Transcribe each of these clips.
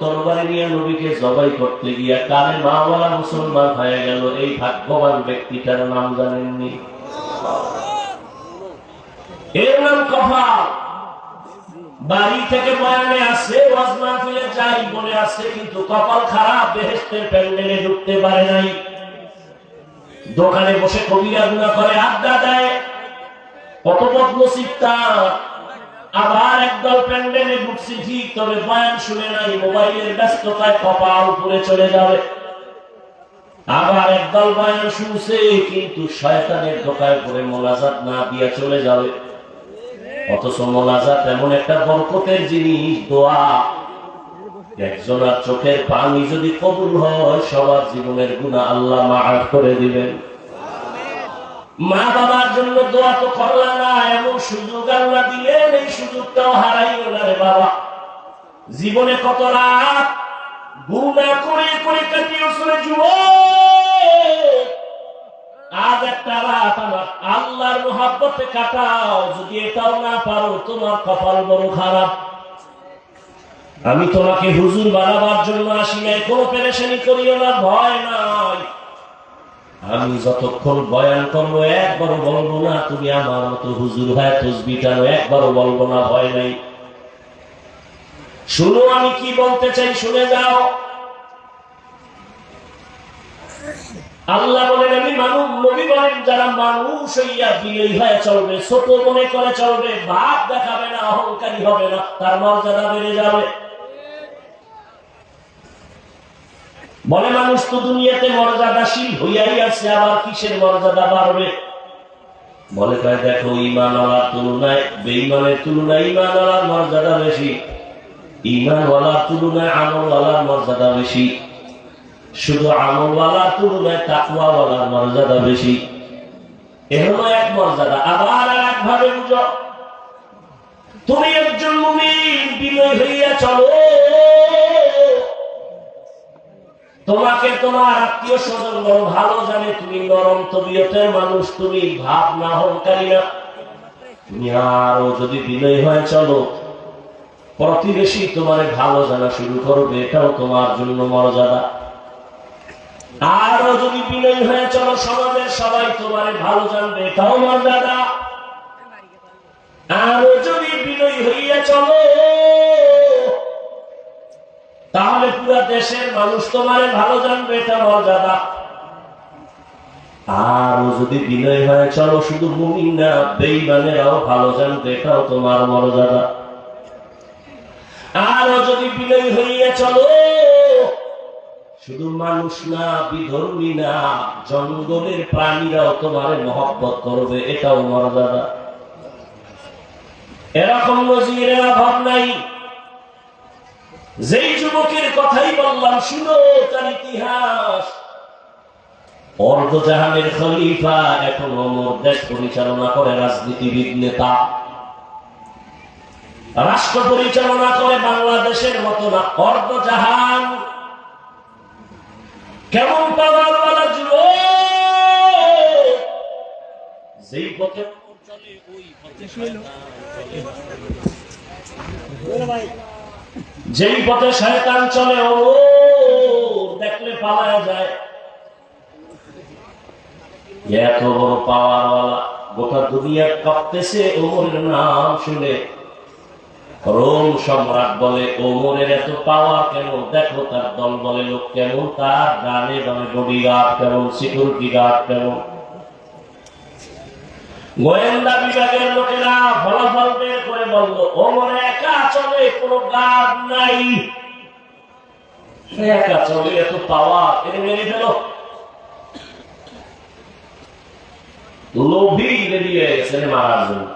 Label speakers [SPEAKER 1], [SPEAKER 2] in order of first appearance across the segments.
[SPEAKER 1] তরবারি নিয়ে নবীকে জবাই করতে গিয়া কানে মাওয়ালা মুসলমান হয়ে গেল। এই ভাগ্যবান ব্যক্তিটার নাম জানেননি? এর নাম কপাল। বাড়ি থেকে বয়ানে আসে, ওয়াজ মাহফিলে যাই বলে আসে, কিন্তু কপাল খারাপ, বেহেশতের প্যান্ডেলে ঢুকতে পারে নাই। দোকানে বসে কবিরা গুনাহ করে, আড্ডা দেয়, কত বদনসিব তার। আবার একদল প্যান্ডেলে ঢুকছে ঠিক, তবে বয়ান শুনে নাই, মোবাইলের ব্যস্ততায় কপাল উপরে চলে যাবে। আবার একদল বয়ান শুনছে, কিন্তু শয়তানের ধোঁকায় পড়ে মোনাজাত না দিয়া চলে যাবে। অথচ মোনাজাত এমন একটা বরকতের জিনিস, দোয়া। একজনের চোখের পানি যদি কবুল হয়, সবার জীবনের গুনাহ আল্লাহ মাফ করে দিবেন। মা বাবার জন্য দোয়া তো করলা না, এমন সুযোগ আল্লাহ দিলেন, এই সুযোগটাও হারাইও না রে বাবা। জীবনে কত রাত গুনাহ করে করে কাটিয়েছো রে যুবক। আজ একটা রাত আমার আল্লাহর মহব্বতে কাটাও। যদি এটাও না পারো, তোমার কপাল বড় খারাপ। আমি তোমাকে হুজুর বানাবার জন্য আসি নাই, কোনো পেরেশানি করিও না, ভয় নাই। আমি যতক্ষণ বয়ান করবো একবারও বলবো না তুমি আমার মতো হুজুর হয় তসবিহ টানো, একবারও বলবো না, ভয় নাই। শুনো আমি কি বলতে চাই, শুনে যাও। আল্লাহ বলেন আমি মানুষ, নবী বলেন যারা মানুষ হইয়া বিনয়ী হয়ে চলবে, ছোট মনে করে চলবে, ভাব দেখাবে না, অহংকারী হবে না, তার মর্যাদা বেড়ে যাবে। বলে মানুষ তো দুনিয়াতে মর্যাদাশীল হইয়াই আছে, আবার কিসের মর্যাদা বাড়বে? বলে তাই দেখো, ঈমানওয়ালার তুলনায় বেঈমানের তুলনায় ঈমানওয়ালার মর্যাদা বেশি, ঈমানওয়ালার তুলনায় আমলওয়ালার মর্যাদা বেশি, শুধু আমলওয়ালার তুলনায় তাকওয়াওয়ালার মর্যাদা বেশি। এ হলো এক মর্যাদা। আবার এক ভাবে বুঝো, তুমি একজন মুমিন বিনয়ী হইয়া চলো, তোমাকে তোমার আত্মীয় স্বজন বড় ভালো জানে, তুমি নরম তবিয়তের মানুষ, তুমি ভাব না অহংকারী না। তুমি আরো যদি বিনয়ী হয়ে চলো, প্রতিবেশী তোমার ভালো জানা শুরু করবে, এটাও তোমার জন্য মর্যাদা। আরো যদি বিনয়ী হয়ে চলো, সমাজের সবাই তোমার ভালো জানবে, এটাও মর্যাদা। আরো যদি বিনয়ী হইয়া চলো, তাহলে পুরো দেশের মানুষ তোমার ভালো জানবে, এটা মর্যাদা। আরো যদি বিনয় হয়ে চলো, শুধু মুমিন না বেঈমানেরাও ভালো জানবে, এটাও তোমার মর্যাদা। আরো যদি বিনয় হইয়া চলো, শুধু মানুষ না বিধর্মী না জঙ্গলের প্রাণীরাও তোমার মহব্বত করবে, এটাও মর্যাদা। এরকম নজিরের অভাব নাই। যেই যুবকের কথাই বললাম, শুনো তার ইতিহাস। অর্ধজাহানের খলিফা, এখন ওমর দেশ পরিচালনা করে, রাজনীতিবিদ নেতা, রাষ্ট্র পরিচালনা করে, বাংলাদেশের মতো না, অর্ধজাহান। কেমন পাওয়ারওয়ালা যুবক, যেই পথে চলে ওই পথে যেই পথে শয়তান চলে, ও দেখলে পালায়া যায়। এত বড় পাওয়ারওয়ালা, গোটা দুনিয়া কাঁপতেছে ওমরের নাম শুনে। রোম সম্রাট বলে ওমরের এত পাওয়ার কেন, দেখো তার দল বলে লোক কেমন, তার ডানে বামে বডিগার্ড কেমন, সিকিউরিটি গার্ড কেমন। গোয়েন্দা বিভাগের লোকেরা ফলাফল বের করে বলল, ওমর একা চলে, কোনো গার্ড নাই, একা চলে, এত পাওয়ার, এর মেরে ফেল। লোভী বেরিয়ে গেছে মারার জন্য।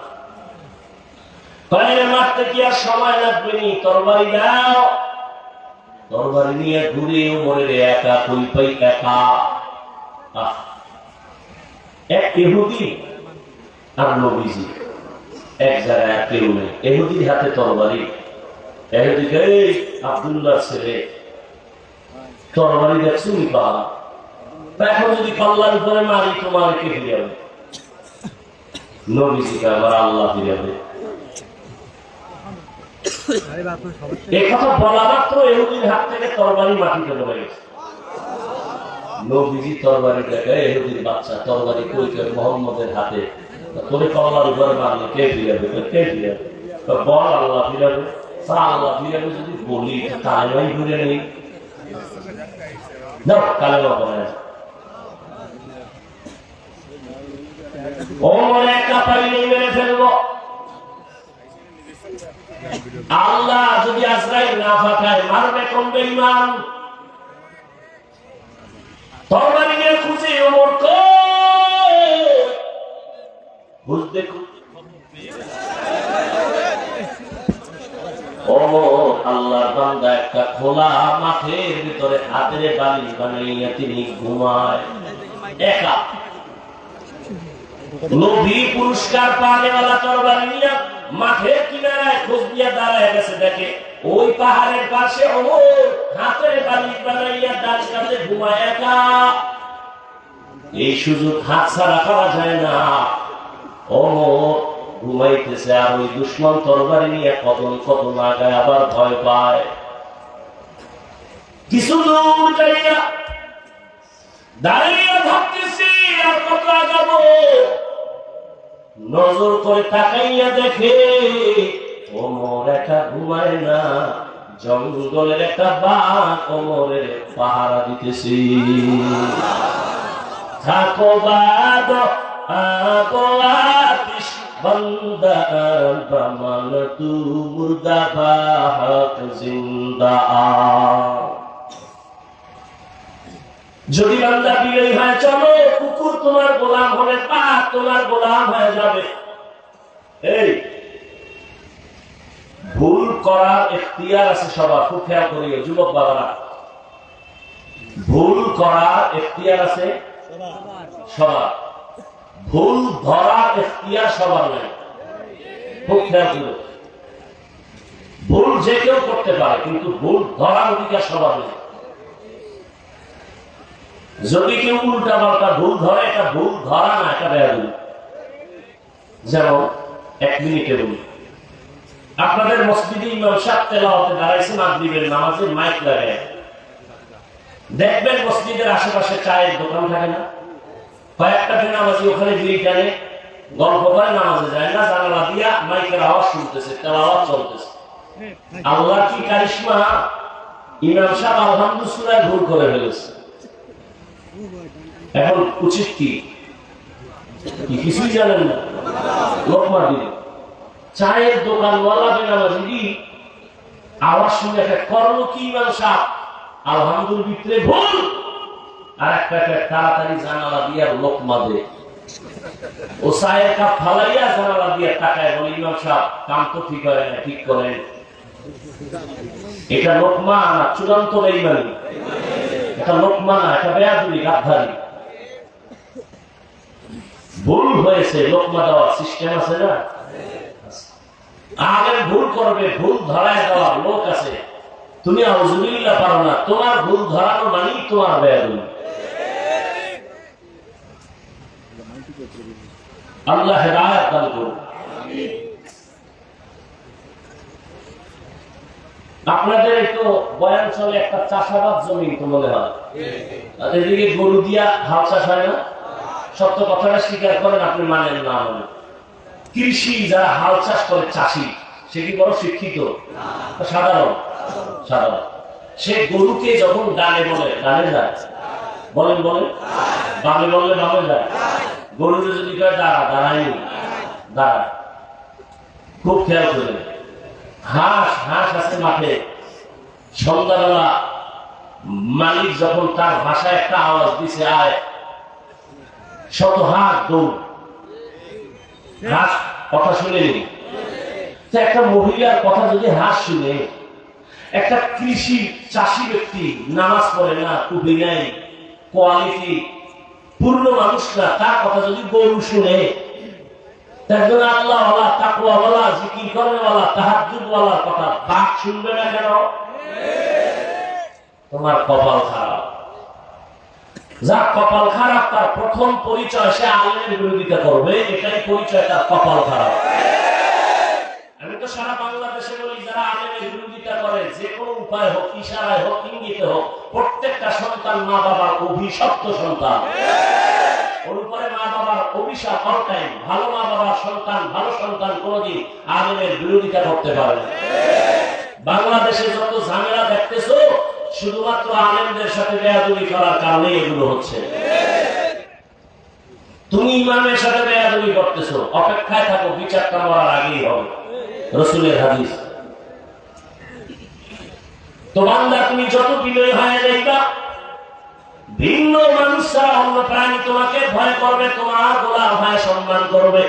[SPEAKER 1] মারতে কি আর সময় লাগবে নি, তরবারি দাও। তরবারি নিয়ে ঘুরে ওমরের একা কই পাই, একা। এক ইহুদি আর নবীজি এক জায়গায়, কেউ নেই। ইহুদির হাতে তরবারি, ইহুদিকে এই আব্দুল্লাহ ছেলে তরবারি দেখছো নি পালা, এখন যদি পাল্লার উপরে মারি তোমার কে ফিরাবে? নবীজিকে আবার আল্লাহ ফিরাবে। এই কথা বলা মাত্র ইহুদির হাত থেকে তরবারি মাটিতে পড়ে গেছে। নবীজি তরবারি দেখে ইহুদির বাচ্চা তরবারি কই কই মুহাম্মদের হাতে, তোরে কল্লার উপরে মারলে কে ফিরাবে? কে ফিরাবে? বল আল্লাহ ফিরাবে। আল্লাহ ফিরাবে যদি বলি কালেমাই ঘুরে নেই, না কালেমা বলে ওমর একটা পারি মেরে ফেলবো। আল্লাহ যদি আজরাইল না পাঠায় মারবে কোন বেঈমান? তরবারি নিয়ে খুঁজে ওমর কই বুঝতে আল্লাহর বান্দা একটা খোলা মাঠের ভিতরে হাতের বালিশ বানাইয়া তিনি ঘুমায় একা। লোভী পুরস্কার পানেওয়ালা তরবারি নিয়ে মাঠের কিনারায় খোঁজ দিয়ে দাঁড়ায় গেছে, দেখে ওই পাহাড়ের পাশে ওমর হাতের বালিশ বানাইয়া ডান কাঁধে ঘুমায় একা। এই সুযোগ হাতছাড়া করা যায় না। ওমর ঘুমাইতেছে আর ওই দুশ্মন তরবারি নিয়ে কদম কদম আগায়, আবার ভয় পায়। কিছু দূর যাইয়া দাঁড়িয়ে ভাবতেছি আর কত আগাবো। নজর করে তাকাইয়া দেখে ওমর একা ঘুমায় না, জঙ্গলের একটা বাঘ ওমরের পাহারা দিতেছি। থাকো বাদ আগো আতিশ বন্দা বামান তু মুর্দা বাহক জিন্দা। যদি বান্দা বিজয়ী হয় চলো, কুকুর তোমার গোলাম হবে, বাঘ তোমার গোলাম হয়ে যাবে। এই ভুল করার এখতিয়ার আছে সবার, খুব খেয়াল করিও যুবক বাবারা। ভুল করার এখতিয়ার আছে সবার, ভুল ধরার এখতিয়ার সবার নাই। খুব খেয়াল করিও, ভুল যে কেউ করতে পারে কিন্তু ভুল ধরার অধিকার সবার নেই। যদি কেউ উল্টা পাল্টা ভুল ধরে, এটা ভুল ধরা না, এটা বেয়াদবি। যেমন 1 মিনিটে বলি, আপনাদের মসজিদে ইমাম সাহেব তেলাওয়াতে দাঁড়াইছে মাগরিবের নামাজে মাইক লাগায়, দেখবেন মসজিদের আশেপাশে চায়ের দোকান থাকে না, কয়েকটা নামাজি ওখানে বিড়ি টানে গল্প করে নামাজে যায় না, জানালা দিয়া মাইকের আওয়াজ শুনতেছে, তেলাওয়াত চলতেছে। আল্লাহর কি কারিশমা, ইমাম সাহেব আলহামদুলিল্লাহ ভুল করে ফেলেছে। এখন উচিত কি কিছুই জানেন না, লোকমা দিলেন। চায়ের দোকানওয়ালা বেনামাজি আওয়াজ শুনে একটা করলো কি ইমাম সাহেব আলহামদুলিল্লাহ ভিতরে ভুল, আর একটা তাড়াতাড়ি জানালা দিয়া লোকমা দে। ও চায়ের কাপ ফালাইয়া জানালা দিয়া টাকায় বলে ইমাম সাহেব কাম তো ঠিক হয় না, ঠিক করেন। এটা লোকমা না, চূড়ান্ত বেঈমানি। এটা লোকমা না, এটা বেয়াদবি, গাদ্দারি। ভুল হয়েছে, লোকমা দেওয়ার সিস্টেম আছে না? আগে ভুল করবে, ভুল ধরায় দেওয়ার লোক আছে। তুমি আউযুবিল্লাহ পারো না, তোমার ভুল ধরানো মানেই তোমার বেয়াদবি। আল্লাহ হেদায়েত দান করুন। আপনাদের একটু বয়ান চলে একটা চাষাবাদ জমি তো মনে হয়, এদিকে গরু দিয়া হাল চাষ হয় না? সত্য কথাটা স্বীকার করেন, আপনি মানেন না মানেন। কৃষি যারা হাল চাষ করে চাষি, সে কি বড় শিক্ষিত? সাধারণ সাধারণ। সে গরুকে যখন ডানে বলে ডানে যায়, বলেন বলেন, বামে বললে বামে যায়। গরুকে যদি কয় দাঁড়া, দাঁড়ায়নি, দাঁড়া। খুব খেয়াল করেন। হাঁস হাঁস আছে মাঠে, সন্ধ্যাবেলা মালিক যখন তার ভাষায় একটা আওয়াজ দিছে আয়, শত হাত দৌড়, হাঁস কথা শুনেনি। একটা মহিলার কথা যদি হাঁস শুনে, একটা কৃষি চাষি ব্যক্তি নামাজ পড়ে না, টুপি নাই, কোয়ালিটি পূর্ণ মানুষ না, তার কথা যদি গরু শুনে, একজন আল্লাহ ওয়ালা, তাকওয়া ওয়ালা, জিকির করে ওয়ালা, তাহাজ্জুদ ওয়ালার কথা বাঘ শুনবে না কেন? তোমার কপাল খারাপ। যার কপাল খারাপ তার প্রথম পরিচয় সে আলেমের বিরোধিতা করবে, এটাই পরিচয় তার কপাল খারাপ। আমি তো সারা বাংলাদেশে বলি যারা করে যে কোনো উপায় হোক, ইশারায় হোক, ইঙ্গিতে হোক, প্রত্যেকটা সন্তান মা বাবার অভিশপ্ত সন্তান। ওর উপরে মা বাবার অভিশাপ অল টাইম। ভালো মা বাবার সন্তান, ভালো সন্তান কোনদিন আলেমের বিরোধিতা করতে পারে না। বাংলাদেশে যত ঝামেলা দেখতেছো শুধুমাত্র আলেমদের সাথে বেয়াদবি করার কারণে এগুলো হচ্ছে। তুমি ইমামের সাথে বেয়াদবি করতেছো, অপেক্ষায় থাকো, বিচারটা করার আগেই হবে, রাসূলের হাদিস। তো বান্দা তুমি যত বিনয়ী হয়ে যাইবা, ভিন্ন মানুষ ছাড়া অন্য প্রাণী তোমাকে ভয় করবে, তোমার গোলাম হয় সম্মান করবে।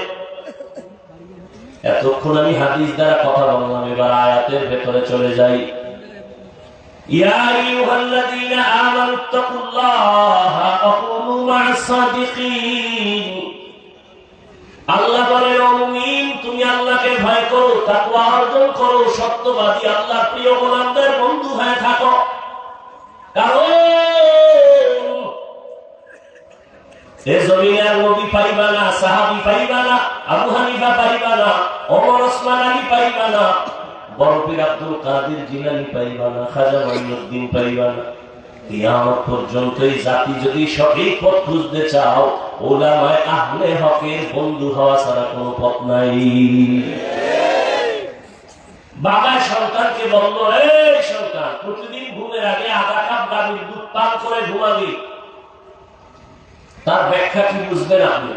[SPEAKER 1] এতক্ষণ আমি হাদিস দ্বারা কথা বললাম, এবার আয়াতের ভেতরে চলে যাই। ইয়া আইয়ুহাল্লাযীনা আমানুত্তাকুল্লাহা ওয়া কুনু মা'আস সাদিকিন। আল্লাহ বলেন, ও মুমিন, তুমি আল্লাহকে ভয় করো, তাকওয়া অর্জন করো, সত্যবাদী আল্লাহর প্রিয় গোলামদের বন্ধু হয়ে থাকো। কারণ এই জমিনের নবী পাইবা না, সাহাবী পাইবা না, আবু হানিফা পাইবা না, ওমর ওসমান আলী পাইবা না, বড় পীর আব্দুল কাদের জিলানী পাইবা না, খাজা মাইনুদ্দিন পাইবা না। কিয়ামত পর্যন্ত এই জাতি যদি সঠিক পথ খুঁজতে চাও, উলামায়ে আহলে হকের বন্ধু হওয়া ছাড়া কোনো পথ নাই। বাবা সন্তানকে বলল, এই সন্তান, প্রতিদিন ঘুমের আগে আধা কাপ গাভীর দুধ পান করে ঘুমাবি। তার ব্যাখ্যা কি বুঝবেন আপনি?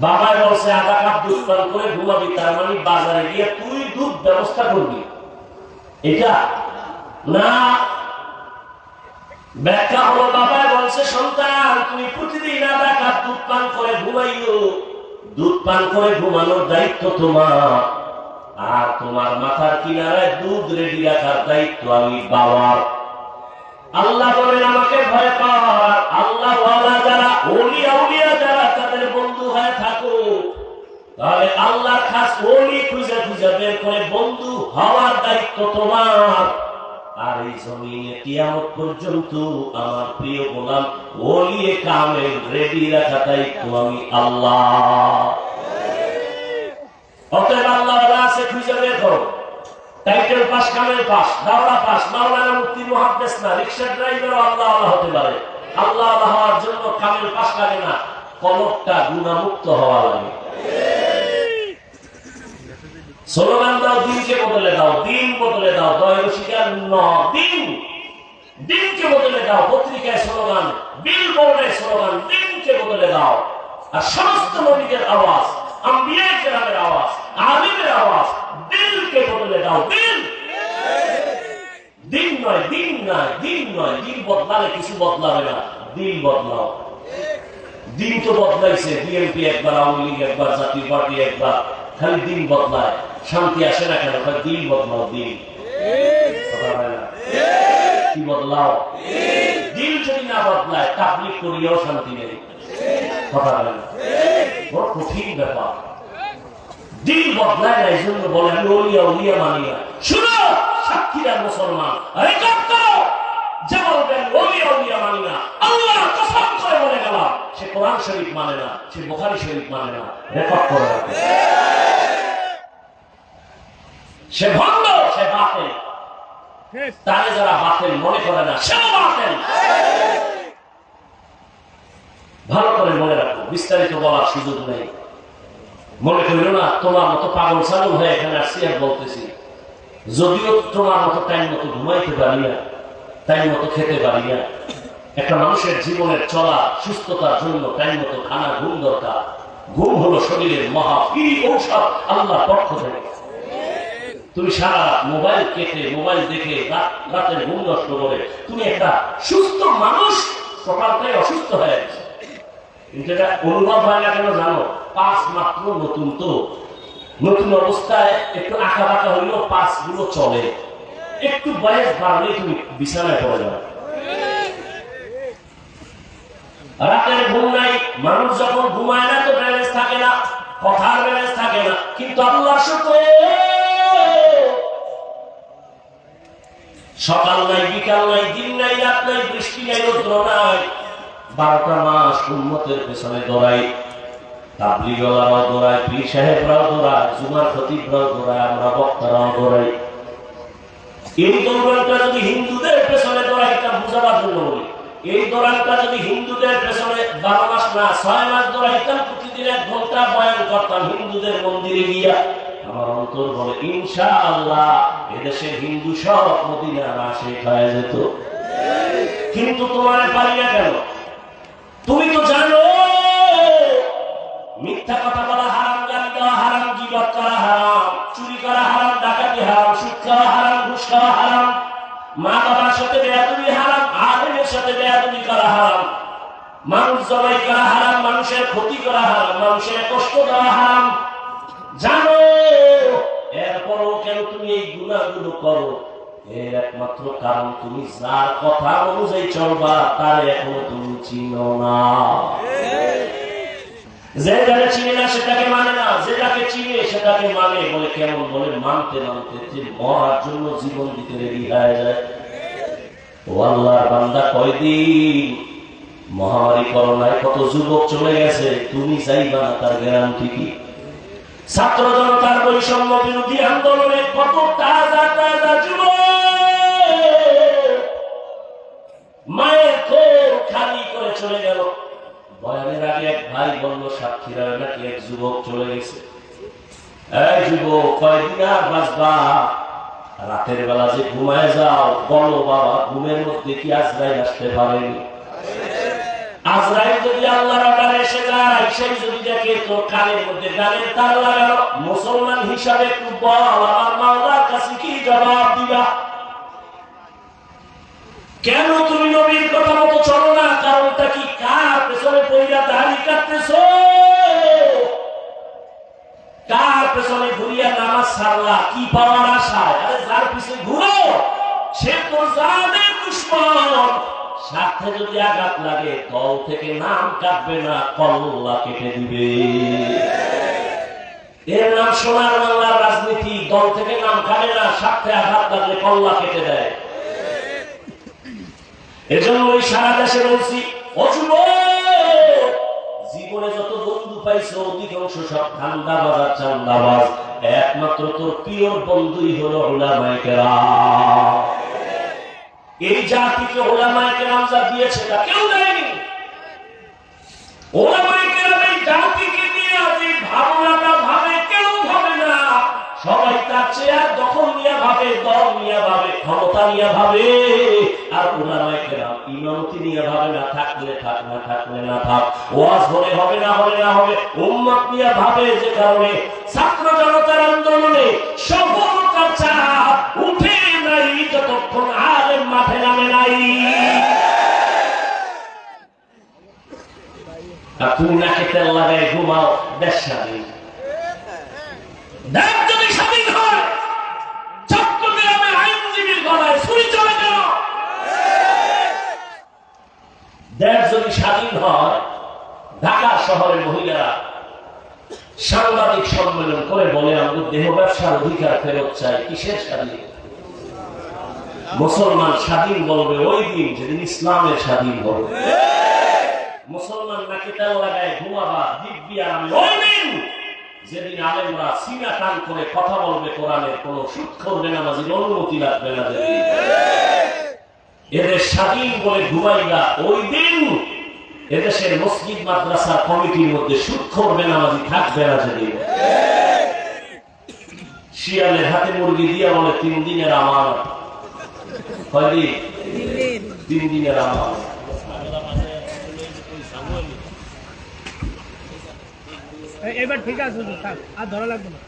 [SPEAKER 1] বাবা বলছে আধা কাপ দুধ পান করে ঘুমাবি, তার মানে বাজারে গিয়ে তুই দুধ ব্যবস্থা করবি, এটা না। ব্যাখ্যা হলো, বাবা বলছে সন্তান, তুমি প্রতিদিন আধা কাপ দুধ পান করে ঘুমাইও, দুধ পান করে ঘুমানোর দায়িত্ব তোমার, আর তোমার মাথার কিনারায় দুধ রেডি রাখার দায়িত্ব আমি বাবার। আল্লাহ বলেন, আমাকে ভয় কর। আল্লাহ ওয়ালা যারা, ওলিয়া উলিয়া যারা, তাদের বন্ধু হয়ে থাকো। তাহলে আল্লাহর খাস ওলি খুঁজে খুঁজে বের করে বন্ধু হওয়ার দায়িত্ব তোমার। আর এই জমিনে কিয়ামত পর্যন্ত আমার প্রিয় গোলাম ওলিয়ে কামেল রেডি রাখা দায়িত্ব আমি আল্লাহ। অতএব আল্লাহ আছে খুঁজে বের করো। টাইটেল পাস, কামেল পাস, দাওরা পাস, মাওলানা মুফতি মুহাদ্দিস না, রিকশা ড্রাইভারও আল্লাহ হতে পারে। আল্লাহ হওয়ার জন্য কামেল পাস লাগে না, কলবটা গুনাহমুক্ত হওয়া লাগে। স্লোগান দাও, দিনকে বদলে দাও, দিন বদলে দাও, দয়রসিকার দিন, দিনকে বদলে দাও। পত্রিকায় স্লোগান, বিলবোর্ডে স্লোগান, দিনকে বদলে দাও। আর সমস্ত নবীদের আওয়াজ, আম্বিয়ায়ে কেরামের আওয়াজ, আলিমের আওয়াজ, দিলকে বদলে দাও। দিন, দিন নয়, দিন নয়, দিন নয়। দিন বদলালে কিছু বদলাবে না, দিন বদলাও। দিন তো বদলাইছে, বিএনপি একবার, আওয়ামী লীগ একবার, জাতীয় পার্টি একবার, খালি দিন বদলায়। শান্তি আসে না কেন? দিন বদলাও, দিন। কি বদলাও? দিন যদি না বদলায়, তাবলীগ করিয়াও শান্তি নেই। কথা বলে না, বড় কঠিন ব্যাপার। দিন বদলায় না, এই জন্য বলে আমি ওলিয়া উলিয়া মানি না। শুনো সাক্ষীরা মুসলমান, যে বলবেন ওলিয়া উলিয়া মানি না, আল্লাহর কসম করে বলে গেলাম, সে কোরআন শরীফ মানে না, সে বুখারী শরীফ মানে না। রেকর্ড করে রাখে, সে ভণ্ড, সে বাতিল। তারে যারা বাতিল মনে করে না, সেও বাতিল। ভালো করে মনে রাখো, বিস্তারিত বলার সুযোগ নেই। মনে করিল না তোমার মতো পাগল ছাগল হয়ে এখানে আসছি আর বলতেছি। যদিও তোমার মতো টাইম মতো ঘুমাইতে পারি না, টাইম মতো খেতে পারি না। একটা মানুষের জীবনের চলা সুস্থতার জন্য টাইম মতো খানা, ঘুম দরকার। ঘুম হলো শরীরের মহা প্রিয় ঔষধ আল্লাহর পক্ষ থেকে। তুমি সারা মোবাইল কেটে, মোবাইল দেখে রাতের ঘুম নষ্ট করে তুমি একটা সুস্থ মানুষ সকালটাই অসুস্থ হয়ে গেছে। কিন্তু এটা অনুভব হয় না কেন জানো? পাঁচ মাত্র নতুন, তো নতুন অবস্থায় একটু আঁকা বাঁকা হইলেও পাঁচ গুলো চলে। একটু বয়স বাড়লে তুমি বিছানায় পড়ে যাবে। রাতের ঘুম নাই, মানুষ যখন ঘুমায় না তো ব্যালেন্স থাকে না, কথার ব্যালেন্স থাকে না। কিন্তু আল্লাহর শুকর, সকাল নাই, বিকাল নাই, দিন নাই, রাত নাই, বৃষ্টি নাই, রৌদ্র নাই, 12টা মাস উম্মতের পেছনে দৌড়াই। তাবলীগওয়ালারাও দৌড়ায়, পীর সাহেবরাও দৌড়ায়, জুমার খতিবরাও দৌড়ায়, আমরা বক্তারাও দৌড়াই। এই দৌড়ানটা যদি হিন্দুদের পেছনে দৌড়াইতাম বুঝাবার জন্য বলি, এই দৌড়ানটা যদি হিন্দুদের পেছনে 12 মাস না 6 মাস দৌড়াইতাম, প্রতিদিন 1 ঘন্টা বয়ান করতাম হিন্দুদের মন্দিরে গিয়া, আমার অন্তর বলে ইনশাআল্লাহ এদেশের হিন্দু সব মদিনার আশিক হয়ে যেত। কিন্তু তোমার পারি না কেন? তুমি তো জানো মিথ্যা কথা বলা হারাম, গালি দেওয়া হারাম, গীবত করা হারাম, চুরি করা হারাম, ডাকাতি হারাম, সুদ খাওয়া হারাম, ঘুষ খাওয়া হারাম, মা বাবার সাথে বেয়াদবি হারাম, আলেমের সাথে বেয়াদবি করা হারাম, মানুষ জবাই করা হারাম, মানুষের ক্ষতি করা হারাম, মানুষের কষ্ট দেওয়া হারাম। জানো, এরপরও কেন তুমি এই গুনাহগুলো করো? এর একমাত্র কারণ তুমি যার কথা অনুযায়ী চলবা তার এখনো তুমি চিনো না। যে যাকে চিনে না সেটাকে মানে না, যে যাকে চিনে সেটাকে মানে। বলে কেমন? বলে মানতে মানতে যে মরার জন্য জীবন দিতে রেডি হয়ে যায়। ও আল্লাহর বান্দা, কয়দিন মহামারী করোনায় কত যুবক চলে গেছে, তুমি যাইবা না তার গ্যারান্টি কি? ছাত্র জনতার বৈষম্য বিরোধী আন্দোলনে কত তাজা তাজা যুবক মায়ের কোল খালি করে চলে গেল। বয়ানের আগে এক ভাই বলল সাক্ষীরা নাকি এক যুবক চলে গেছে। এই যুবক, কয়দিন আর বাঁচবা? রাতের বেলা যে ঘুমায় যাও, বলো বাবা ঘুমের মধ্যে কি আজরাইল আসতে পারেনি? আজরাইল যদি আল্লাহর অর্ডারে এসে যায়, সেই যদি দেখে তোর কানের মধ্যে গানের তার লাগানো, মুসলমান হিসাবে একটু বল, আমার মাওলার কাছে কি জবাব দিবা? কেন তুমি নবীর কথা মতো চলো না? কারণটা কি? কার পেছনে পইরা দাড়ি কাটতেছো? কার পেছনে ঘুরিয়া নামাজ ছাড়লা? কি পাওয়ার আশায়? আরে যার পিছনে ঘুরো সে তো জানের দুশমন। স্বার্থে যদি আঘাত লাগে দল থেকে নাম কাটবে না, কল্লা কেটে দিবে। এর নাম সোনার বাংলার রাজনীতি। দল থেকে নাম কাটে না, স্বার্থে আঘাত লাগলে কল্লা কেটে দেয়। এজন্যই সারা দেশে বলছি, জীবনে যত বন্ধু পাইছো অধিকাংশ সব ধান্দাবাজ আর চান্দাবাজ। একমাত্র তোর প্রিয় বন্ধুই হলো উলামায়ে কেরাম। এই জাতিকে উলামায়ে কেরাম যা দিয়েছে তা কেউ দেয়নি। উলামায়ে কেরাম এই জাতিকে নিয়ে যে ভাবনাটা ভাবে কেউ ভাবে না। সবাই তার চেয়ার দখল নিয়ে ভাবে, দল নিয়ে ভাবে, ক্ষমতা নিয়ে ভাবে। আর উলামায়ে কেরাম ইমামতি নিয়ে ভাবে না, থাকলে থাক, না থাকলে না থাক, ওয়াজ হলে হবে, না হলে না হবে, উম্মত নিয়ে ভাবে। যে কারণে ছাত্র জনতার আন্দোলনে সফলতার চাপ উঠে নাই যতক্ষণ আলেম মাঠে নামে নাই। আর তুমি নাকে তেল লাগায় ঘুমাও, দেশ স্বাধীন। দেশ যদি স্বাধীন হয়, চট্টগ্রামে আইনজীবীর গলায় ছুরি চলে গেল। দেশ যদি স্বাধীন হয়, ঢাকা শহরের মহিলারা সাংবাদিক সম্মেলন করে বলে আমাদের দেহ ব্যবসার অধিকার ফেরত চাই। কিসের স্বাধীন? মুসলমান স্বাধীন বলবে ওই দিন যেদিন ইসলামের স্বাধীন হবে। মুসলমান নাকি তেল লাগায় ঘুমাবা দিব্যি আরামে ওই দিন যেদিন আলেমরা সিনা টান করে কথা বলবে কোরআনের, কোন সুৎখোর বেনামাজির অনুমতি লাগবে না। যেদিন এদের স্বাধীন বলে ঘুমাইবা ওই দিন এদেশের মসজিদ মাদ্রাসা কমিটির মধ্যে সুৎখোর বেনামাজি থাকবে না। যেদিন শিয়ালের হাতে মুরগি দিয়া বলে 3 দিনের আমানত। কয়দিন? 3 দিনের আমানত।
[SPEAKER 2] এবার ঠিক আছে, আর ধরা লাগবে না।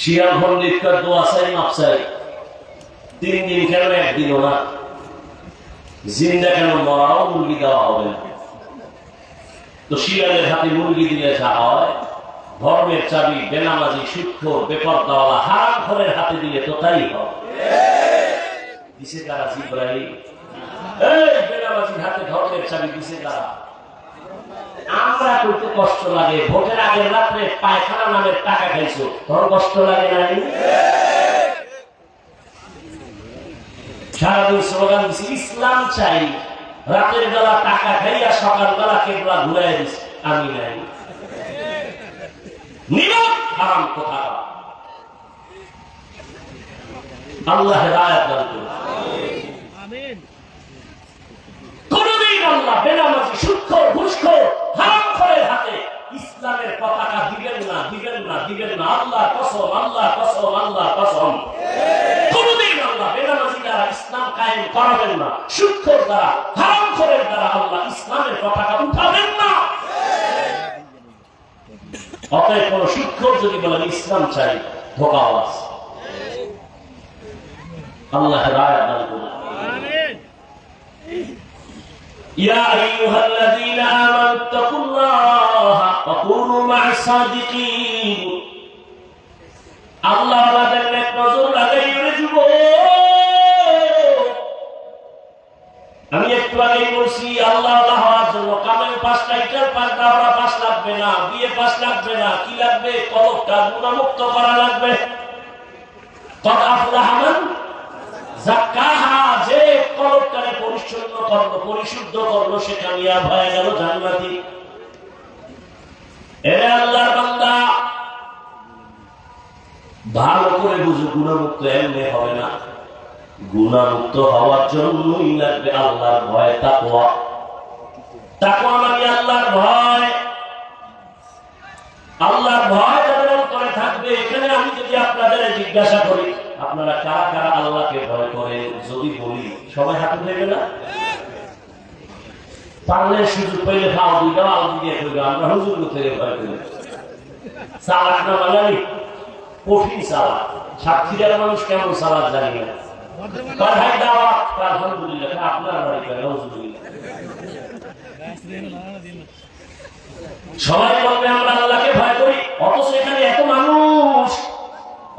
[SPEAKER 1] শিয়াল পণ্ডিতকার দোয়া চাই, মাপ চাই। 3 দিন কেন, একদিনও না। জিন্দা কেন, মরাও মুরগি দেওয়া হবে না। তো শিয়ালের হাতে মুরগি দিলে যা হয়, ধর্মের চাবি বেনামাজি, সুৎখোর, বেপরদাওয়ালা, হারামখোরের হাতে দিলে তো তাই হবে। দিছে কারা? জিবরাইল। এই বেনামাজির হাতে ধর্মের চাবি দিছে কারা? আমরা করতে কষ্ট লাগে। ভোটের আগের রাত্রে পায়খানা নামের টাকা খাইছো, তোর কষ্ট লাগে নাই? সারাদিন স্লোগান দিছি ইসলাম চাই, রাতের বেলা টাকা খাইয়া সকাল বেলা কেবলা ঘুরাই দিছি আমি নাই। নীরব হারাম কথা। আল্লাহ হেদায়েত দান করুন।
[SPEAKER 2] আমিন।
[SPEAKER 1] কোনদিন আল্লাহ বেনামাজি, সুদখোর, ঘুষখোর, হারামখোরের হাতে ইসলামের পতাকা দিবেন না, দিবেন না, দিবেন না। আল্লাহ কসম, আল্লাহ কসম, আল্লাহ কসম। কোনদিন আল্লাহ বেনামাজি দ্বারা ইসলাম কায়েম করাবেন না, সুদখোর দ্বারা, হারামখোরের দ্বারা আল্লাহ ইসলামের পতাকা উঠাবেন না। অতএব কোন সুদখোর যদি বলেন ইসলাম চাই, ধোঁকা আছে। আল্লাহ হেদায়েত দান করুন।
[SPEAKER 2] আমিন।
[SPEAKER 1] يا أيها الذين آمنوا اتقوا الله وكونوا مع الصادقين আল্লাহ আমাদের এক নজর লাগাই যুব। আমি একটু আগেই বলছি আল্লাহ হওয়ার জন্য কামের পাঁচটা, ইটার পাঁচটা, ওরা পাঁচ লাগবে না, বিয়ে পাঁচ লাগবে না, কি লাগবে? কলবটা গুণামুক্ত করা লাগবে। কদ আফলাহা মান যাক্কাহা, যে কলবটাকে পরিচ্ছন্ন করলো, পরিশুদ্ধ করলো, সে কামিয়াব হয়ে গেল, জান্নাতি। এরে আল্লাহর বান্দা, ভালো করে বুঝো, গুণামুক্ত এমনি হবে না। গুণামুক্ত হওয়ার জন্যই লাগবে আল্লাহর ভয়, তাকওয়া। তাকওয়া মানে আল্লাহর ভয়। আল্লাহর ভয় যাদের অন্তরে থাকবে। এখানে আমি যদি আপনাদের জিজ্ঞাসা করি, আপনারা কারা কারা আল্লাহকে ভয় করেন, যদি বলি সবাই হাত উঠাইবে না? পারলে সুযোগ পাইলে খাও দুইটা আল দিয়ে করবে। আমরা হুজুর থেকে ভয় করি। সালাদ না বাঙালি, কঠিন সালাদ। সাতক্ষীরার মানুষ কেমন সালাদ জানি না। ভাই দাওয়াত, আলহামদুলিল্লাহ। আপনার বাড়ি করে সবাই বলবে আমরা আল্লাহকে ভয় করি, অথচ এখানে এত মানুষ।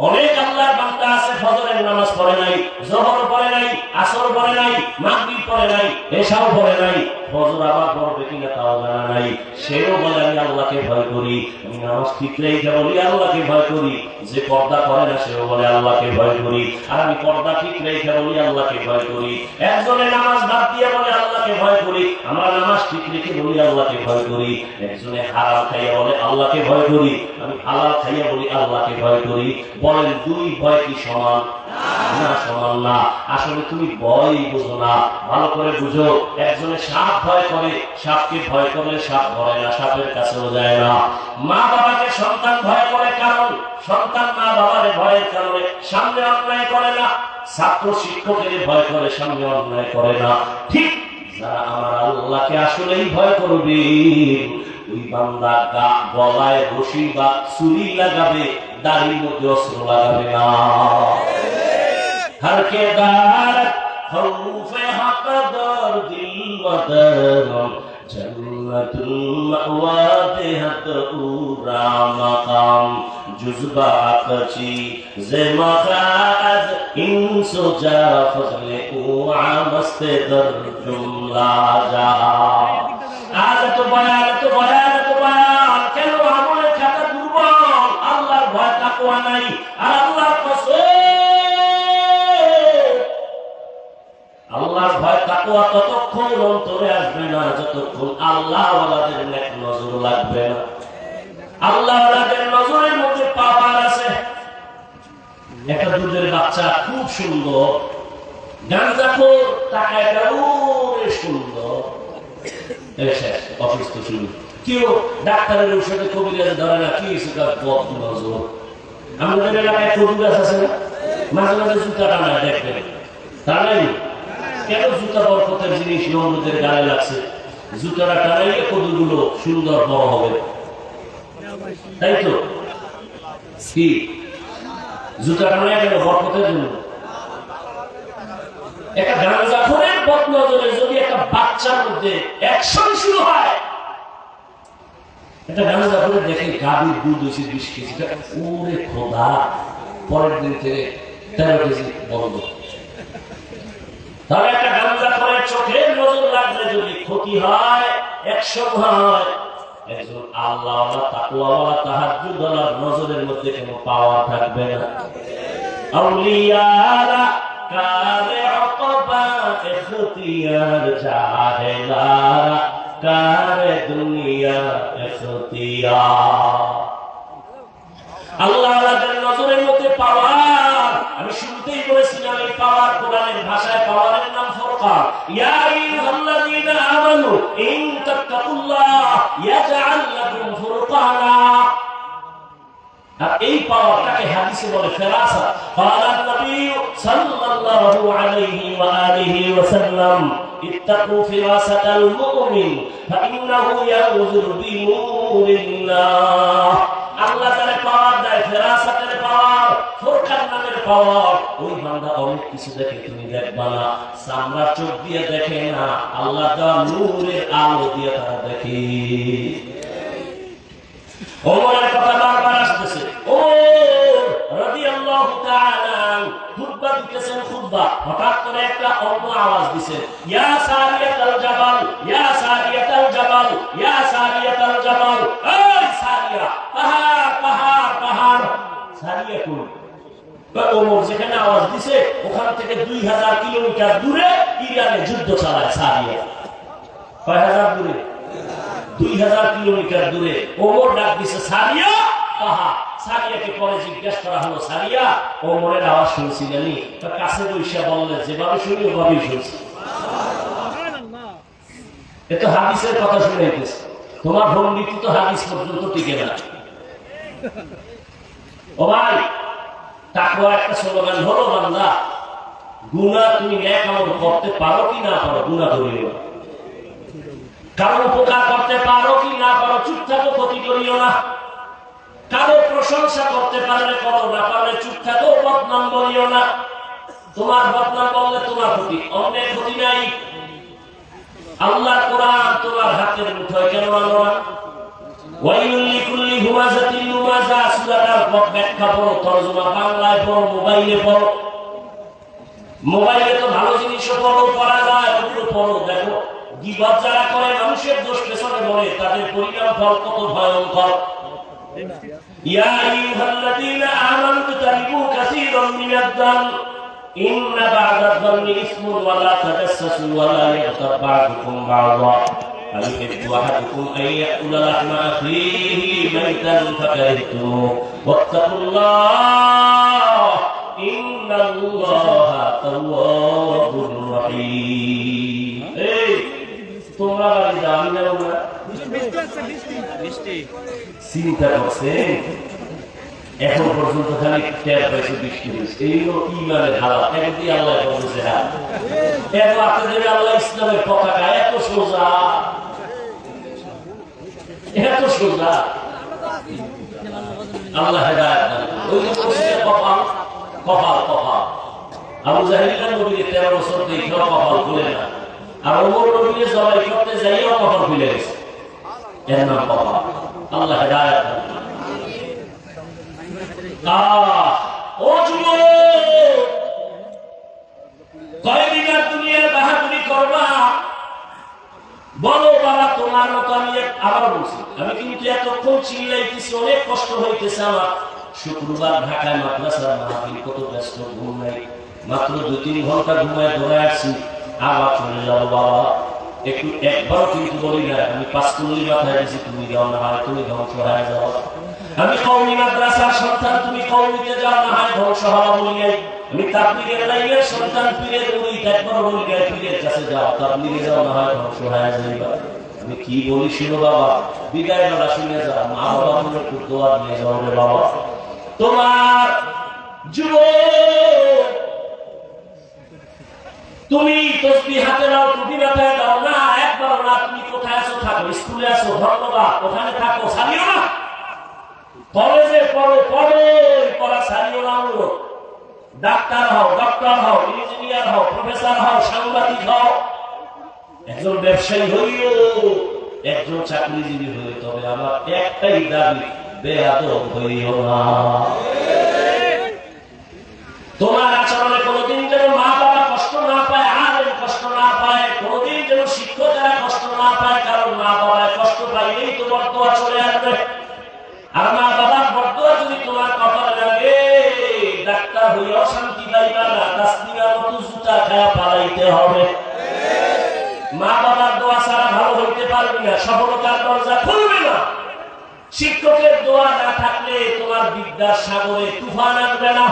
[SPEAKER 1] অনেক আল্লাহর বান্দা আছে ফজরের নামাজ পড়ে নাই, যোহর পড়ে নাই, আসর পড়ে নাই, মাগরিব পড়ে নাই, এশাও পড়ে নাই, ফজর আবার পড়বে কিনা তাও জানা নাই। সেও বলে আমি আল্লাহকে ভয় করি। আমি নামাজ ঠিক রেখে বলি আল্লাহকে ভয় করি। যে পর্দা করে না সেও বলে আল্লাহকে ভয় করি। আর আমি পর্দা ঠিক রেখে বলি আল্লাহকে ভয় করি। একজনে নামাজ বাদ দিয়ে বলে আল্লাহকে ভয় করি, আমরা নামাজ ঠিক রেখে বলি আল্লাহকে ভয় করি। একজনে হারাম খাইয়া বলে আল্লাহকে ভয় করি, আমি হালাল খাইয়া বলি আল্লাহকে ভয় করি। বলেন দুই ভয় কি সমান? না, সমান না। আসলে তুমি ভয় বুঝো না, ভালো করে বুঝো। একজনে সাপ ভয় করে, সাপকে ভয় করলে সাপ ধরে না, সাপের কাছেও যায় না। মা বাবাকে সন্তান ভয় করে, কারণ সন্তান মা বাবার ভয়ের কারণে সামনে অন্যায় করে না। ছাত্র শিক্ষকের ভয় করে, সামনে অন্যায় করে না। ঠিক যারা আমার আল্লাহকে আসলেই ভয় করবে, ওই বান্দা গলায় রশি বা ছুরি লাগাবে, দাড়ির মধ্যে অস্ত্র লাগাবে না। हर के दार खौफ हक दर दिल मदर जन्नतुल मअवा देहत उरा मकाम जुज़बा कची जे मखाज इंसो जा फजले उआ मस्ते दर जुमला जा। आज तो बयान কেন আমলের খাতা দুর্বল, আল্লাহর ভয় তাকওয়া নাই। আর আল্লাহর কসম, আল্লাহর ভয় তাকওয়া ততক্ষণ অন্তরে আসবে না যতক্ষণ আল্লাহওয়ালাদের নেক নজর লাগবে না। আল্লাহওয়ালাদের নজরের মধ্যে পাওয়ার আছে। একটা দুধের বাচ্চা খুব সুন্দর, গাঁজাখোর, টাকাটা ওরে সুন্দর, অসুস্থ শুরু। কেউ ডাক্তারের ঔষধে কবিরাজ ধরে না, কি বদ নজর। আমাদের এলাকায় কবি গাছ আছে না, মাঝে মাঝে জুতা টানা দেখবেন, তা নাই? কেন জুতা বরকতের জিনিস অন্যদের গায়ে লাগছে, জুতাটা টানাইলে কদুগুলো সুন্দর বড় হবে, তাই তো? কি জুতা টানাই কেন? বরকতের জন্য। একটা গাঁজাখোরের বদনজরে যদি একটা বাচ্চার মধ্যে অ্যাকশন শুরু হয়, একটা গাঁজাখোরে দেখে গাভীর দুধ হয়েছে 20 কেজি, ওরে খোদা, পরের দিন থেকে 13 কেজি বন্ধ। তাহলে একটা গাঁজাখোরের চোখের নজর লাগলে যদি ক্ষতি হয়, অ্যাকশন হয়, একজন আল্লাহওয়ালা তাকওয়াওয়ালা তাহাজ্জুদওয়ালার নজরের মধ্যে কোনো পাওয়ার থাকবে না। আউলিয়ারা কারে অকবা ইখতিয়ার জাহেলারা কারে দুনিয়া ইখতিয়ার। আল্লাহওয়ালাদের নজরের মধ্যে পাওয়ার। আমি শুরুতেই বলেছিলাম এই পাওয়ার কোরআনের ভাষায় পাওয়ারের নাম ফুরকান। ইয়া আইয়ুহাল্লাযীনা আমানু ইন তাত্তাকুল্লাহ ইয়াজআল লাকুম ফুরকানা। আর এই পাওয়ারটাকে হাদিসে বলে ফেরাসা। ক্বালান নবী সাল্লাল্লাহু আলাইহি ওয়া আলিহি ওয়া সাল্লাম ইত্তাকু ফিরাসাতাল মুমিন ফাইন্নাহু ইয়াউযুরু বিনূরিল্লাহ। আল্লাহ তাআলা পাওয়ার দেয়, ফেরাসাতের পাওয়ার, ফুরকান নামের পাওয়ার। ওই বান্দা অনেক কিছু দেখে, তুমি দেখবা না, সামরা চোখ দিয়ে দেখে না, আল্লাহ তাআলা নূরের আলো দিয়ে তারা দেখে। ওমরের কথা বারবার আসতেছে। ওমর রাদিয়াল্লাহু তাআলা খুতবা দিতেছেন, খুতবা হঠাৎ করে একটা অন্য আওয়াজ দিছেন, ইয়া সারিয়াতাল জাবাল, ইয়া সারিয়াতাল জাবাল, ইয়া সারিয়াতাল জাবাল। এই সারিয়া, পাহাড় পাহাড় পাহাড়। সারিয়া কই? ওমর যেখানে আওয়াজ দিছে ওখান থেকে 2000 কিলোমিটার দূরে ইরানে যুদ্ধ চালায় সারিয়া। কয় হাজার দূরে? 2000 কিলোমিটার দূরে। ওমর ডাক দিছে সারিয়া, পাহাড়। সারিয়াকে পরে জিজ্ঞাসা করা হলো, সারিয়া ওমরের আওয়াজ শুনছিলেন? কাছে বৈশা বললেন, যেভাবে শুনি ওভাবেই শুনছি। এ তো হাদিসের কথা শুনাইতেছে, তোমার ভঙ্গিটি তো হাদিস পর্যন্ত টিকে না। ও ভাই, তাকওয়া একটা স্লোগান হলো, বান্দা গুনাহ তুমি নেক আমল করতে পারো কি না পারো, গুনাহ করিও না। কারো উপকার করতে পারো কি না পারো, চুপ থাকো, ক্ষতি করিও না। কারো প্রশংসা করতে পারলে করো, না পারলে চুপ থাকো, বদনাম বলিও না। তোমার বদনাম বললে তোমার ক্ষতি, অন্যের ক্ষতি নাই। আল্লাহর কোরআন তোমার হাতের মুঠোয় কেন আনো না? ওয়াইলুল লিকুল্লি হুমাযাতিন লুমাযা। সূরাটার ব্যাখ্যা পড়ো, তরজমা বাংলায় পড়ো, মোবাইলে পড়ো। মোবাইলে তো ভালো জিনিসও পড়ো, পড়া যায়, ওগুলো পড়ো, দেখো গীবত যারা করে, মানুষের দোষ পেছনে বলে, তাদের পরিণাম ফল কত ভয়ঙ্কর। ইয়া আইয়ুহাল্লাযীনা আমানু তানিবু কাসীরাম মিনাদ-দান ইন্না বা'দাদ-দান্নি ইসমুন ওয়া লা তাজাসসাসু ওয়া লা ইয়াগতাব বা'দুকুম বা'দা আইয়ুহিব্বু আহাদুকুম আন ইয়াকুলা লাহমা আখিহি মাইতান ফাকারিহতুমুহু ওয়াত্তাকুল্লাহ ইন্নাল্লাহা তাওয়াবুর রাহিম। এই তোমরা বাড়ি যাও, আমি যাবো না? চিন্তা করছে এখন পর্যন্ত খালি টের পাইছে বৃষ্টি হয়েছে। এই ইমানের হালাত একদিন আল্লাহ বলছে, হ্যাঁ এত আপনাদের আল্লাহ ইসলামের পতাকা এত সোজা, এত সোজা। আল্লাহ হেদায়েত দান করুন। ওই কপাল কপাল কপাল। আবু জাহেল নবীর 13 বছর দেখেও কপাল খুলে না, আর ওমর নবীকে জবাই করতে যাইও কপাল খুলে গেছে। এর নাম কপাল। আল্লাহ হেদায়েত দান করুন। ও যুবক, কয়দিন দুনিয়ার বাহাদুরি করবা? বলো বাবা, তোমার মতো আমি আবার বলছি, আমি কিন্তু এতক্ষণ চিল্লাইতেছি, অনেক কষ্ট হইতেছে আমার। শুক্রবার ঢাকায় মাদ্রাসার মাহফিল, কত ব্যস্ত, ঘুম নাই, মাত্র 2-3 ঘন্টা ঘুমায় দৌড়ায় আসছি, আবার চলে যাবো বাবা। একটু একবারও কিন্তু বলি না, আমি 5 কুল্লি মাথায় দিয়েছি, তুমি যাও না হয় তুমি ধ্বংস হয়ে যাও। আমি কওমি মাদ্রাসার সন্তান, তুমি কওমিতে যাও না হয় ধ্বংস হওয়া বলি নাই। আমি তাবলীগের লাইনের সন্তান, পীরের মুরিদ, একবার বলি নাই পীরের কাছে যাও, তাবলীগে যাও না হয় ধ্বংস হয়ে যাইবা। আমি কি বলি শুনো বাবা, বিদায় বেলা শুনে যাও, মা বাবা বলে একটু দোয়া নিয়ে যাও রে বাবা। তোমার যুবক, তুমি তসবিহ হাতে নাও, টুপি মাথায় দাও না, একবার না। তুমি কোথায় আছো থাকো, স্কুলে আছো ধন্যবাদ, ওখানে থাকো, ছাড়িও না। কলেজে পড়ো, পড়া ছাড়িও না। ডাক্তার হও, ডক্টর হও, ইঞ্জিনিয়ার হও, প্রফেসর হও, সাংবাদিক হও, একজন ব্যবসায়ী হইও, একজন চাকরিজীবী হইও, তবে আমার একটাই দাবি, বেয়াদব হইও না। তোমার আচরণে কোনোদিন যেন মা বাবা কষ্ট না পায়, আলেম কষ্ট না পায়, কোনোদিন যেন শিক্ষকেরা কষ্ট না পায়, কারণ মা বাবা কষ্ট পাইলেই তো বরদোয়া চলে আসবে। আর মা বাবার বরদোয়া যদি তোমার কপালে লাগে, ডাক্তার হইয়াও শান্তি পাইবা না, তাসলিমার মতো জুতা খায়া পালাইতে হবে। মা বাবার দোয়া ছাড়া ভালো হইতে পারবি না, সফলতার দরজা খুলবে না। শিক্ষকের দোয়া না থাকলে তোমার বিদ্যার সাগরে তুফান আসবে না,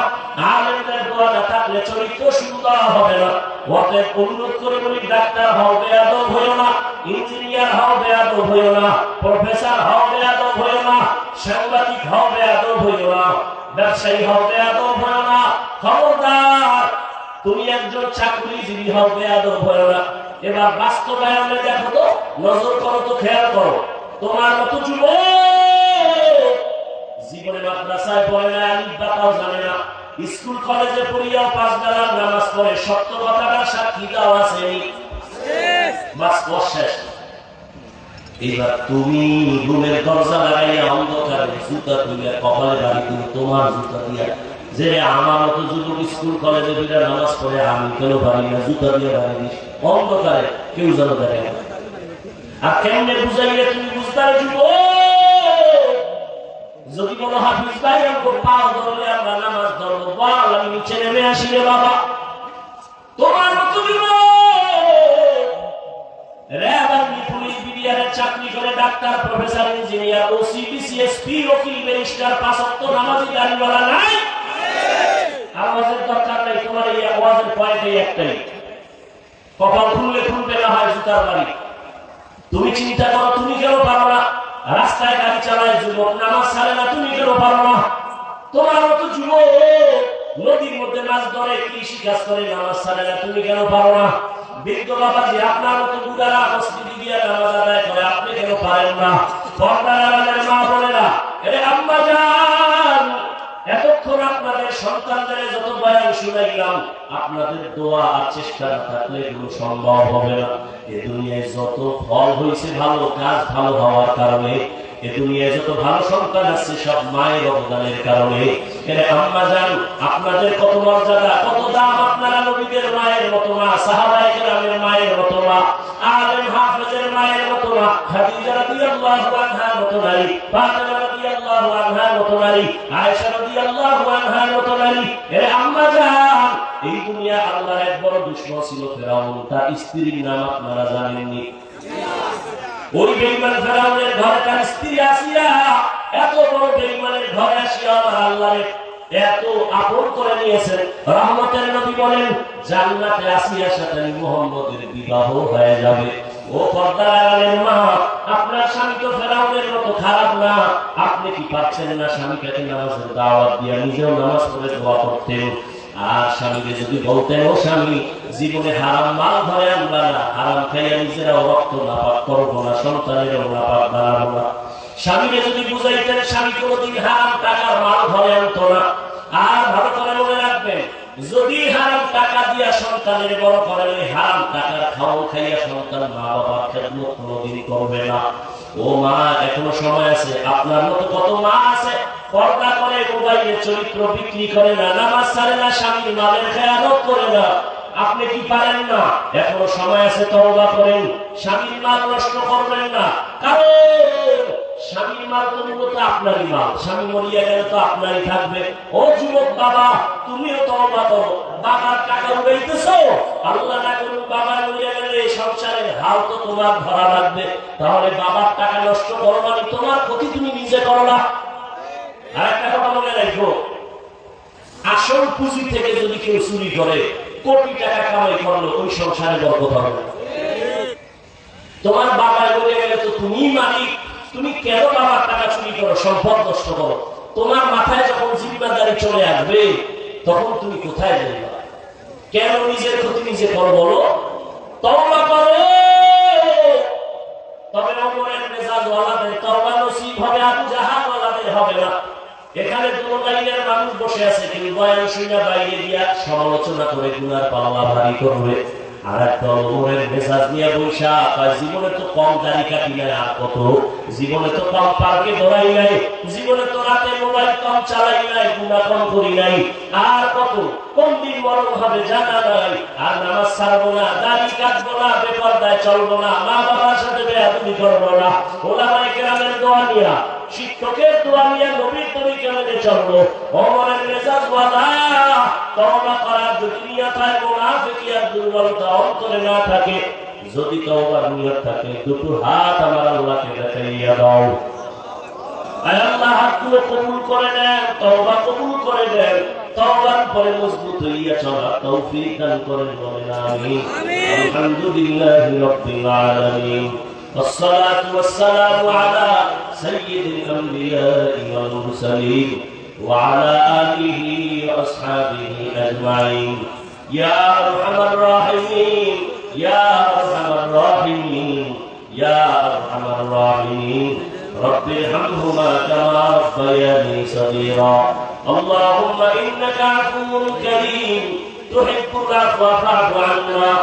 [SPEAKER 1] আলেমদের দোয়া না থাকলে চরিত্র সুন্দর হবে না। অতএব অনুরোধ করে বলি, ডাক্তার হও বেয়াদব হইও না, ইঞ্জিনিয়ার হও বেয়াদব হইও না, প্রফেসর হও বেয়াদব হইও না, সাংবাদিক হও বেয়াদব হইও না, ব্যবসায়ী হও বেয়াদব হইও না। খবরদার, তুমি একজন চাকরিজীবী হও বেয়াদব হইও না। এবার বাস্তবায়নে দেখো তো, নজর করো তো, খেয়াল করো, তোমার মতো যুবক জীবনে মাদ্রাসায় পড়ে না, আলিফ বাতাও জানে না, স্কুল কলেজে পড়িয়াও 5 বেলার নামাজ পড়ে, সত্য কথাটার সাক্ষী দাও আছে, বাস শেষ। এবার তুমি রুমের দরজা লাগাইয়া অন্ধকারে জুতা তুলিয়া কপালে বাড়ি তুমি তোমার জুতা দিয়া, যে আমার মতো যুবক স্কুল কলেজে দুইটা নামাজ পড়ে, আমি কেন পারি না, জুতা দিয়ে বাড়ি দিস অন্ধকারে, কেউ যেন দেখে না। আর কেমনে বুঝাইলে তুমি বুঝতে যুবক? যদি কোনো হাফিজ ভাই আমাকে পাও ধরলে আমরা নামাজ ধরবো, বল আমি নিচে নেমে আসি রে বাবা। তোমার মতো পুলিশ বিডিআরের চাকরি করে, doctor, professor, engineer, OC, BCSP, ওকিল, ব্যারিস্টার, 5 ওয়াক্ত নামাজি দাঁড়িওয়ালা নাই? আওয়াজের দরকার নেই, তোমার এই আওয়াজের পয়েন্ট একটাই, কপাল খুললে খুলবে না হয় জুতার বাড়ি। তুমি চিন্তা করো, তুমি কেন পারো না? রাস্তায় গাড়ি চালায় যুবক, নামাজ ছাড়ে না, তুমি কেন পারো না? তোমার মতো যুবক নদীর মধ্যে মাছ ধরে, কৃষি কাজ করে, নামাজ ছাড়ে না, তুমি কেন পারো না? বৃদ্ধ বাবাজি আপনার মতো বুড়ারা মসজিদে গিয়ে নামাজ আদায় করে, আপনি কেন পারেন না? পর্দার আড়ালের মা বোনেরা, এরে আম্মা জান, এতক্ষণ আপনাদের সন্তানদের যত বয়ান শুনাইলাম, আপনাদের দোয়া আর চেষ্টা না থাকলে এগুলো সম্ভব হবে না। এ দুনিয়ায় যত ফল হয়েছে ভালো, কাজ ভালো হওয়ার কারণে, এ দুনিয়ায় যত ভালো সন্তান আছে সব মায়ের অবদানের কারণে। এরে আম্মা জান, আপনাদের কত মর্যাদা, কত দাম, আপনারা নবীদের মায়ের মতো মা, সাহাবায়ে কেরামের মায়ের মতো মা, আলেম হাফেজের মায়ের মতো মা, খাদিজা রাদিয়াল্লাহু আনহার মতো নারী, ফাতেমা রাদিয়াল্লাহু আনহার মতো নারী, আয়েশা রাদিয়াল্লাহু আনহার মতো নারী। এরে আম্মা জান, এই দুনিয়া আল্লাহর এক বড় দুশমন ছিল ফেরাউন, তার স্ত্রীর নাম আপনারা জানেননি? ওই বেঈমান ফেরাউনের ঘরে তার স্ত্রী আসিয়া, এত বড় বেঈমানের ঘরে আসিয়া আমার আল্লাহর এত আপন করে নিয়েছেন। রহমতের নবী বলেন, জান্নাতে আসিয়ার সাথে মুহাম্মদের বিবাহ হয়ে যাবে। ও পর্দার আড়ালের মা, আপনার স্বামী তো ফেরাউনের মতো খারাপ না, আপনি কি পাচ্ছেন না স্বামীকে নামাজের দাওয়াত দিয়া নিজেও নামাজ পড়ে দোয়া করতেন? আর স্বামীকে যদি বলতেন, ও স্বামী, জীবনে হারাম মাল ধরে আনবা না, হারাম খাইয়া নিজেরাও রক্ত নাপাক করবো না, সন্তানেরও নাপাক বানাবো না। স্বামীকে যদি বুঝাইতেন, স্বামী কোনোদিন হারাম টাকার মাল ধরে আনতো না। আর ভালো করে মনে রাখবেন, যদি হারাম টাকা দিয়া সন্তানের বড় করেন, ওই হারাম টাকার খাওয়া খাইয়া সন্তান মা বাবার খেদমত কোনোদিন করবে না। ও মা, এখনো সময় আছে। আপনার মতো কত মা আছে পর্দা করে, মোবাইলের চরিত্র বিক্রি করে না, নামাজ ছাড়ে না, স্বামীর মালের খেয়ানত করে না। আপনি কি পারেন না? এখনো সময় আছে, তওবা করেন, স্বামীর মাল নষ্ট করবেন না। কারণ স্বামীর মাল তো মূলত আপনারই মাল, স্বামী মরিয়া গেলে তো আপনারই থাকবে। ও যুবক বাবা, তুমিও তওবা করো। বাবার টাকা উড়াইতেছো, আল্লাহ না করুন বাবা মরিয়া গেলে সংসারের হাল তো তোমার ধরা লাগবে। তাহলে বাবার টাকা নষ্ট করো মানে তোমার ক্ষতি তুমি নিজে করো না। আর একটা কথা মনে রাখো, আসল পুঁজি থেকে যদি কেউ চুরি করে, কোটি টাকা কামাই করলো, ওই সংসারে বরকত হবে না। তোমার বাবা মরে গেলে তো তুমি মালিক, তুমি কেন বাবার টাকা চুরি করো, সম্পদ নষ্ট করো? তোমার মাথায় যখন জিম্মাদারি চলে আসবে, তখন তুমি কোথায় যাবে? কেন নিজের ক্ষতি নিজে করো বলো? তওবা করো। তবে ওমরের মেজাজ ওয়ালাদের তওবা নসিব হবে, আবু জাহাল ওয়ালাদের হবে না। এখানে দুটো লাইনের মানুষ বসে আছে, কেউ বয়ান শুনে বাইরে গিয়া সমালোচনা করে গুনার পাল্লা ভারী করবে। আর একদল ওমরের মেজাজ নিয়ে বৈশা, জীবনে তো কম দাড়ি কাটি নাই, আর কত, জীবনে তো কম পার্কে দৌড়াই নাই, জীবনে তো রাতে মোবাইল কম চালাই নাই, গুনাহ কম করি নাই, আর কত, কোন দিন মরণ হবে জানা নাই। আর নামাজ ছাড়বো না, দাড়ি কাটবো না, বেপরদায় চলবো না, মা বাবার সাথে বেয়াদবি করবো না, ওলামায়ে কেরামের দোয়া নিয়া, শিক্ষকের দোয়া নিয়ে নবীর তরিকা মেনে চলবো। ওমরের মেজাজ ওয়ালা, তওবা করার যদি নিয়ত হয়, মুনাফিকি আর দুর্বলতা অন্তরে না থাকে, যদি তওবার নিয়ত থাকে, দুটো হাত আমার আল্লাহকে দেখাইয়া দাও। আয় আল্লাহ হাতগুলো কবুল করে নেন, তওবা কবুল করে নেন, তওবার পরে মজবুত হইয়া চলা তৌফিক দান করেন, বলেন আমিন। আলহামদুলিল্লাহি রাব্বিল আলামিন। والصلاة والسلام على سيد الأنبياء والمرسلين وعلى آله وأصحابه أجمعين. يا أرحم الراحمين، يا أرحم الراحمين، يا أرحم الراحمين. رب ارحمهما كما ربياني صغيرا. اللهم إنك عفو كريم تحب العفو فاعف عنا.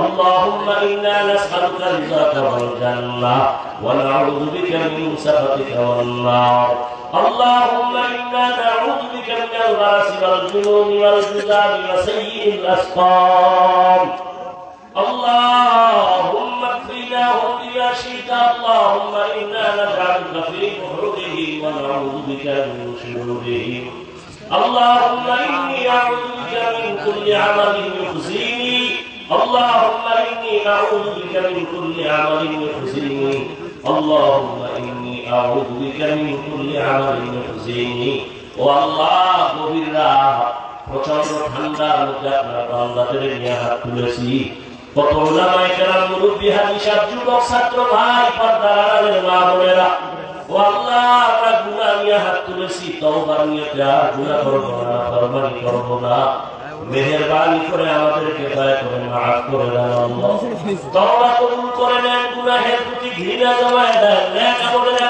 [SPEAKER 1] اللهم إنا نسألك رضاك والجنة ونعوذ بك من سخطك والنار. اللهم إنا نعوذ بك من البرص والجنون والجذام وسيء الأسقام. اللهم اكفناهم بما شئت. اللهم إنا نجعلك في نحورهم ونعوذ بك من شرورهم. اللهم إني أعوذ بك من كل عمل يخزيني. اللهم إني أعوذ بك من كل عمل يخزيني. اللهم إني أعوذ بك من كل عمل يخزيني. والله গভীররা প্রচন্ড ঠান্ডার মধ্যে আপনার বান্দাদের নিয়ে হাত তুলেছি। কত উলামায়ে কেরাম, মুরব্বি, হাদিস, যুবক, ছাত্র ভাই, পর্দার আড়ালের মা বোনেরা, ও আল্লাহ আমরা গুনাহ নিয়ে হাত তুলেছি, তওবার নিয়তে আর গুনাহ করব না, ফরমানি করব না। মেহেরবানি করে আমাদেরকে দয়া করে মাফ করে দেন আল্লাহ। তওবা কবুল করে নেন, গুনাহের প্রতি ঘৃণা জমায়ে দেন, নেক আমলের